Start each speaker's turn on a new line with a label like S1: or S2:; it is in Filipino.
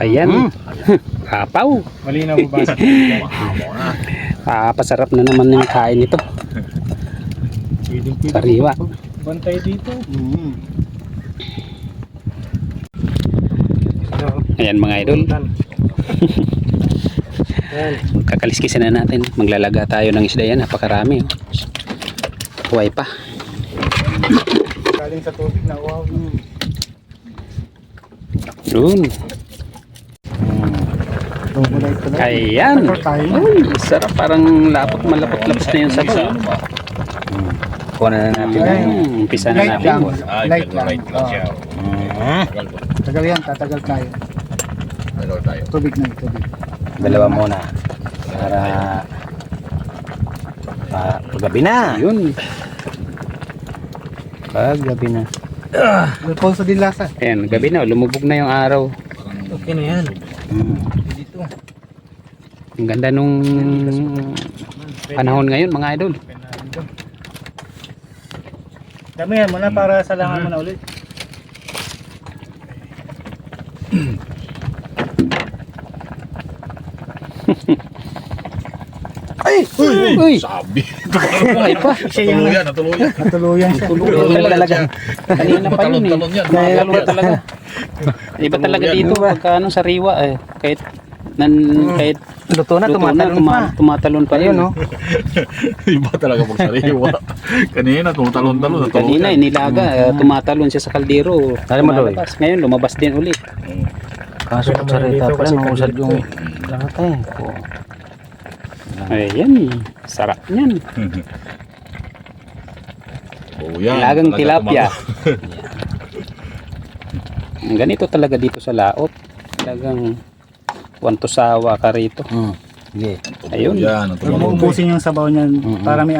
S1: Ayan. Kapaw.
S2: Malinaw mo ba?
S1: Pasarap na naman yung kain nito. Sariwa.
S2: Bantay dito.
S1: Ayan mga idol. Kakaliskisan na natin. Maglalaga tayo ng isda yan. Napakarami. Huway pa.
S2: Galing sa tubig na wow.
S1: Yun. Ayan. Uy, sarap. Parang malapot-lapos na yung sabaw.
S3: Kuha na natin.
S1: Umpisa na natin.
S2: Light lang. Tagal yan, tatagal tayo. Tubig na, tubig.
S3: Dalawa muna. Para paggabi na.
S1: Yun.
S3: Paggabi na.
S2: Alfonso de Lasa.
S1: Ayan, gabi na. Lumubog na yung araw.
S2: Okay na yan. Dito.
S1: Ang ganda nung panahon ngayon mga idol.
S2: Damihan mo na para salangan mo na ulit.
S3: Ay!
S1: Uy!
S4: Sabi.
S1: Buhay pa.
S4: Natuluyan, natuluyan.
S2: Natuluyan siya.
S1: Tulog talaga. Kanina pa yun eh.
S4: Talon-talon yan.
S1: Dalawa talaga. Iba talaga dito pagka ano, sariwa eh. Kahit kahit
S3: Luto na, tumatalon pa.
S1: Tumatalon pa yun.
S3: No?
S4: Iba talaga pag sariwa. Kanina, tumatalon-talon.
S1: Kanina inilaga, tumatalon siya sa kaldero.
S3: Alam mo, Doy?
S1: Lumalabas. Ngayon lumabas din ulit.
S3: Kaso kutsarita pa rin, usad yung lahat eh.
S1: Ayan, sarap niyan.
S4: Oh, yan.
S1: Lagang
S4: Talaga
S1: tilapia.
S4: tumatalon.
S1: Ganito talaga dito sa laot. Talagang wanto sawa ka rito.
S3: Sige.
S1: Ayun.
S4: Yan,
S2: Huwag mo ubusin yung sabaw niyan para may